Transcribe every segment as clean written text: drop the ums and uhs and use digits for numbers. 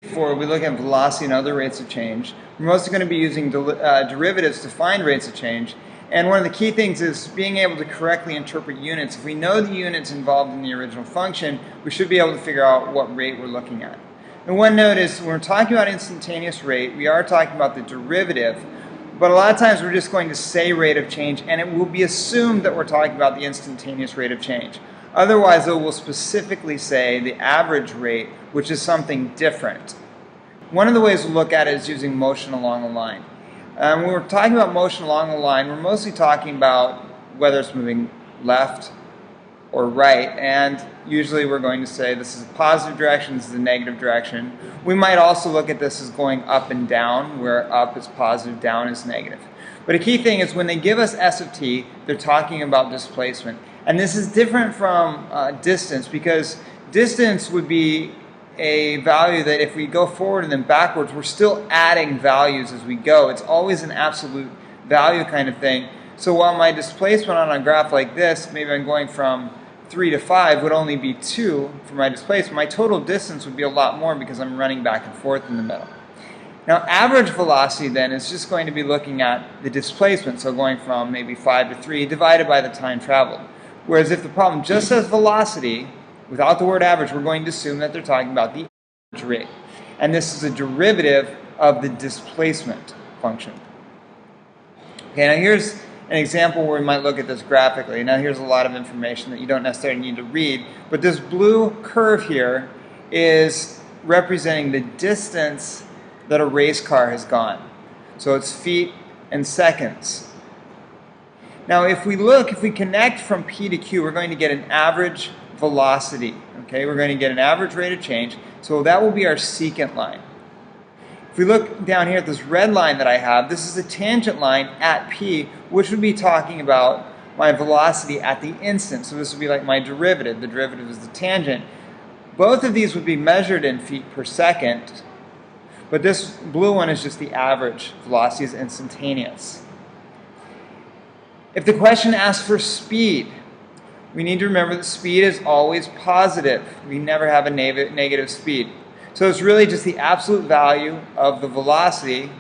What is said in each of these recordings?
Before we look at velocity and other rates of change, we're mostly going to be using derivatives to find rates of change. And one of the key things is being able to correctly interpret units. If we know the units involved in the original function, we should be able to figure out what rate we're looking at. And one note is when we're talking about instantaneous rate, we are talking about the derivative, but a lot of times we're just going to say rate of change, and it will be assumed that we're talking about the instantaneous rate of change. Otherwise, it will specifically say the average rate, which is something different. One of the ways we look at it is using motion along a line. When we're talking about motion along a line, we're mostly talking about whether it's moving left or right, and usually we're going to say this is a positive direction, this is a negative direction. We might also look at this as going up and down, where up is positive, down is negative. But a key thing is when they give us s of t, they're talking about displacement. And this is different from distance, because distance would be a value that if we go forward and then backwards, we're still adding values as we go. It's always an absolute value kind of thing. So while my displacement on a graph like this, maybe I'm going from 3 to 5, would only be 2 for my displacement, my total distance would be a lot more because I'm running back and forth in the middle. Now, average velocity then is just going to be looking at the displacement, so going from maybe 5 to 3 divided by the time traveled. Whereas if the problem just says velocity, without the word average, we're going to assume that they're talking about the average rate. And this is a derivative of the displacement function. Okay, now here's an example where we might look at this graphically. Now here's a lot of information that you don't necessarily need to read, but this blue curve here is representing the distance that a race car has gone. So it's feet and seconds. Now if we connect from P to Q, we're going to get an average velocity. Okay, we're going to get an average rate of change. So that will be our secant line. If we look down here at this red line that I have, this is a tangent line at P, which would be talking about my velocity at the instant. So this would be like my derivative. The derivative is the tangent. Both of these would be measured in feet per second, but this blue one is just the average velocity, is instantaneous. If the question asks for speed, we need to remember that speed is always positive. We never have a negative speed. So it's really just the absolute value of the velocity,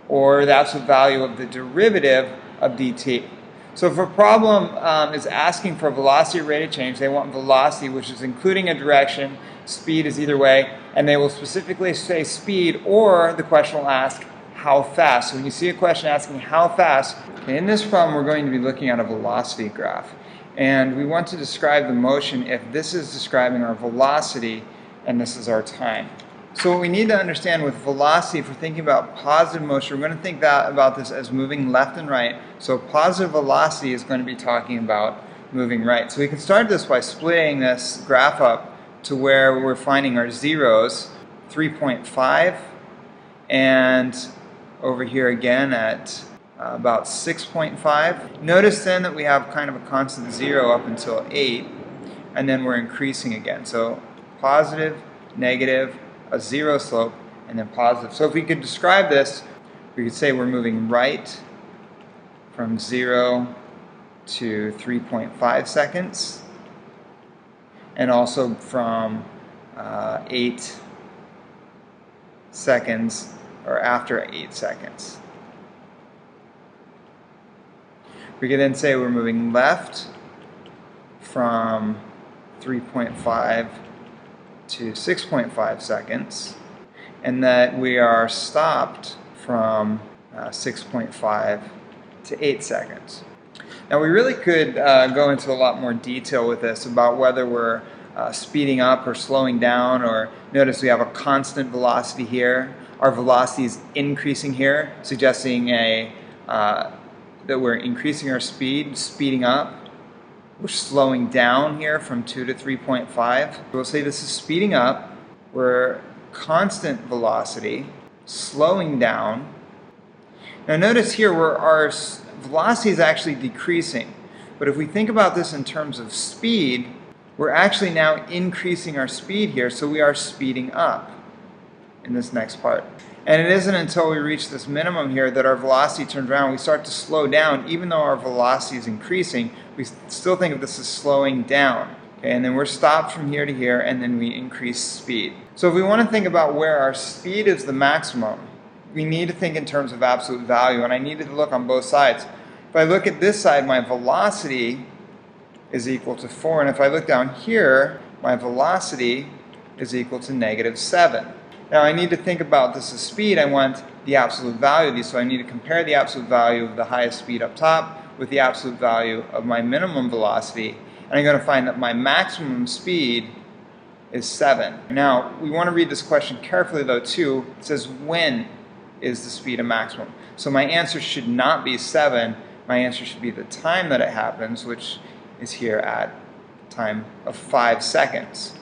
or the absolute value of the derivative of dt. So if a problem is asking for a velocity or rate of change, they want velocity, which is including a direction. Speed is either way, and they will specifically say speed, or the question will ask how fast. So when you see a question asking how fast, in this problem we're going to be looking at a velocity graph. And we want to describe the motion if this is describing our velocity and this is our time. So what we need to understand with velocity, if we're thinking about positive motion, we're going to think about this as moving left and right. So positive velocity is going to be talking about moving right. So we can start this by splitting this graph up to where we're finding our zeros, 3.5, and over here again at about 6.5. Notice then that we have kind of a constant 0 up until 8, and then we're increasing again. So positive, negative, a 0 slope, and then positive. So if we could describe this, we could say we're moving right from 0 to 3.5 seconds, and also from 8 seconds, or after 8 seconds. We can then say we're moving left from 3.5 to 6.5 seconds, and that we are stopped from 6.5 to 8 seconds. Now we really could go into a lot more detail with this about whether we're speeding up or slowing down, or notice we have a constant velocity here. Our velocity is increasing here, suggesting that we're increasing our speed, speeding up. We're slowing down here from 2 to 3.5. We'll say this is speeding up. We're constant velocity, slowing down. Now notice here where our velocity is actually decreasing. But if we think about this in terms of speed, we're actually now increasing our speed here, so we are speeding up in this next part. And it isn't until we reach this minimum here that our velocity turns around. We start to slow down. Even though our velocity is increasing, we still think of this as slowing down. Okay, and then we're stopped from here to here, and then we increase speed. So if we want to think about where our speed is the maximum, we need to think in terms of absolute value, and I needed to look on both sides. If I look at this side, my velocity is equal to 4, and if I look down here, my velocity is equal to -7. Now I need to think about this as speed. I want the absolute value of these, so I need to compare the absolute value of the highest speed up top with the absolute value of my minimum velocity, and I'm going to find that my maximum speed is 7. Now we want to read this question carefully though too. It says when is the speed a maximum? So my answer should not be 7. My answer should be the time that it happens, which is here at time of 5 seconds.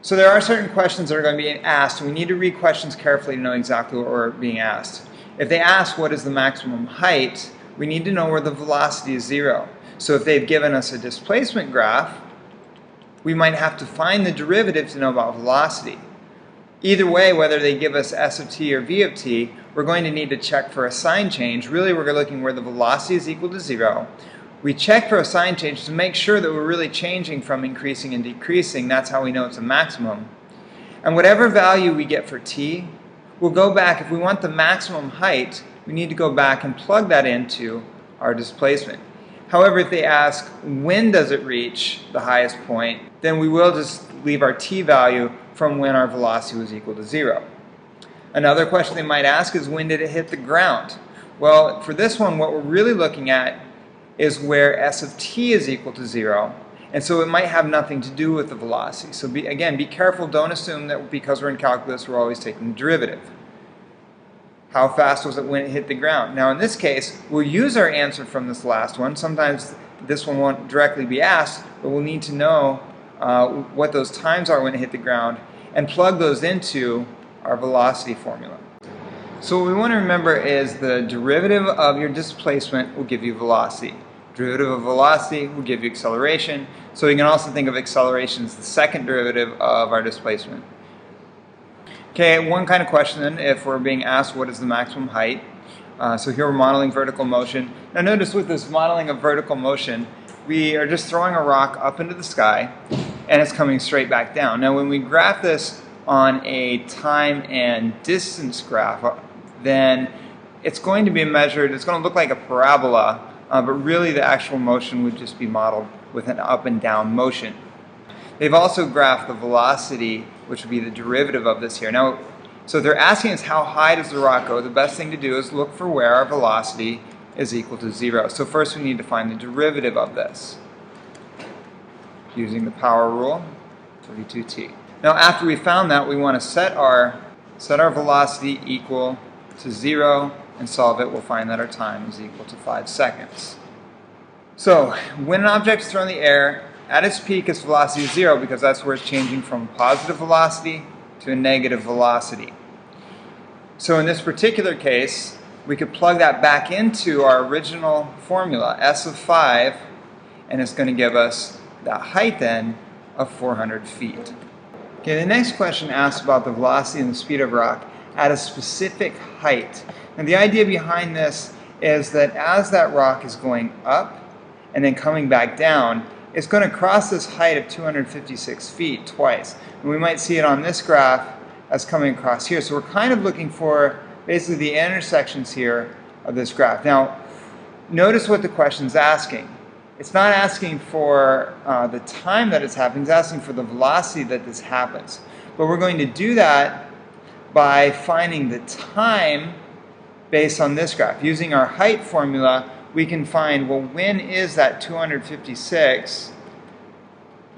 So there are certain questions that are going to be asked, and we need to read questions carefully to know exactly what we're being asked. If they ask what is the maximum height, we need to know where the velocity is 0. So if they've given us a displacement graph, we might have to find the derivative to know about velocity. Either way, whether they give us s of t or v of t, we're going to need to check for a sign change. Really, we're looking where the velocity is equal to 0. We check for a sign change to make sure that we're really changing from increasing and decreasing. That's how we know it's a maximum. And whatever value we get for t, we'll go back. If we want the maximum height, we need to go back and plug that into our displacement. However, if they ask when does it reach the highest point, then we will just leave our t value from when our velocity was equal to 0. Another question they might ask is when did it hit the ground? Well, for this one, what we're really looking at is where s of t is equal to 0, and so it might have nothing to do with the velocity. So again, be careful. Don't assume that because we're in calculus we're always taking the derivative. How fast was it when it hit the ground? Now in this case, we'll use our answer from this last one. Sometimes this one won't directly be asked, but we'll need to know what those times are when it hit the ground and plug those into our velocity formula. So what we want to remember is the derivative of your displacement will give you velocity. Derivative of velocity will give you acceleration. So we can also think of acceleration as the second derivative of our displacement. Okay, one kind of question then, if we're being asked what is the maximum height. So here we're modeling vertical motion. Now notice with this modeling of vertical motion, we are just throwing a rock up into the sky and it's coming straight back down. Now when we graph this on a time and distance graph, then it's going to be measured, it's going to look like a parabola, but really the actual motion would just be modeled with an up and down motion. They've also graphed the velocity, which would be the derivative of this here. Now, so they're asking us how high does the rock go. The best thing to do is look for where our velocity is equal to 0. So first we need to find the derivative of this using the power rule, 32t. Now after we found that, we want to set our velocity equal to 0 and solve it. We'll find that our time is equal to 5 seconds. So when an object is thrown in the air, at its peak its velocity is 0 because that's where it's changing from positive velocity to a negative velocity. So in this particular case, we could plug that back into our original formula, s of 5, and it's going to give us that height then of 400 feet. Okay, the next question asks about the velocity and the speed of rock at a specific height. And the idea behind this is that as that rock is going up and then coming back down, it's going to cross this height of 256 feet twice. And we might see it on this graph as coming across here. So we're kind of looking for basically the intersections here of this graph. Now, notice what the question's asking. It's not asking for the time that it's happening, it's asking for the velocity that this happens. But we're going to do that by finding the time based on this graph. Using our height formula, we can find, well, when is that 256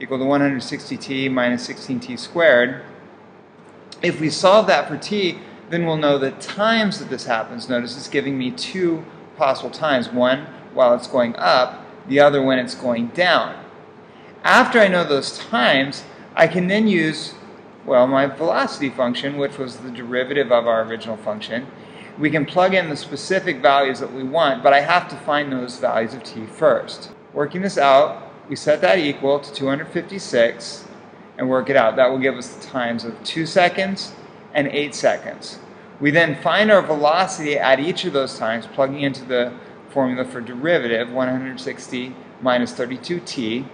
equal to 160t minus 16t squared? If we solve that for t, then we'll know the times that this happens. Notice it's giving me two possible times. One while it's going up, the other when it's going down. After I know those times, I can then use, well, my velocity function, which was the derivative of our original function. We can plug in the specific values that we want, but I have to find those values of t first. Working this out, we set that equal to 256 and work it out. That will give us the times of 2 seconds and 8 seconds. We then find our velocity at each of those times, plugging into the formula for derivative, 160 minus 32t,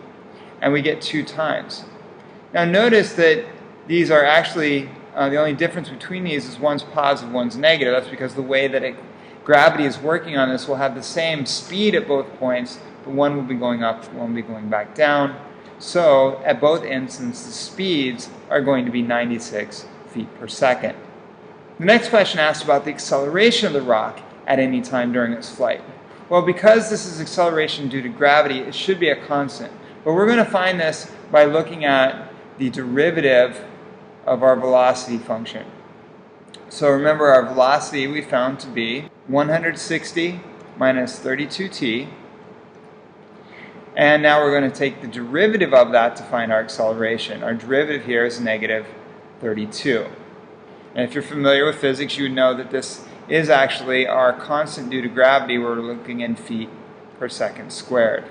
and we get 2 times. Now notice that these are actually, the only difference between these is one's positive, one's negative. That's because the way that gravity is working on this will have the same speed at both points, but one will be going up, one will be going back down. So at both instances, the speeds are going to be 96 feet per second. The next question asks about the acceleration of the rock at any time during its flight. Well, because this is acceleration due to gravity, it should be a constant. But we're going to find this by looking at the derivative of our velocity function. So remember, our velocity we found to be 160 minus 32t. And now we're going to take the derivative of that to find our acceleration. Our derivative here is negative 32. And if you're familiar with physics, you would know that this is actually our constant due to gravity. We're looking in feet per second squared.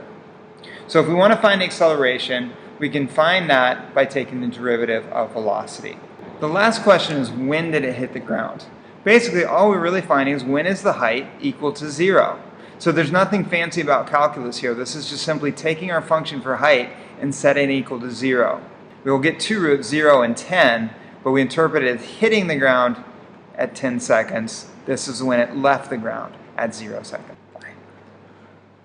So if we want to find acceleration, we can find that by taking the derivative of velocity. The last question is, when did it hit the ground? Basically, all we're really finding is when is the height equal to 0. So there's nothing fancy about calculus here. This is just simply taking our function for height and setting it equal to 0. We will get two roots, 0 and 10, but we interpret it as hitting the ground at 10 seconds. This is when it left the ground at 0 seconds.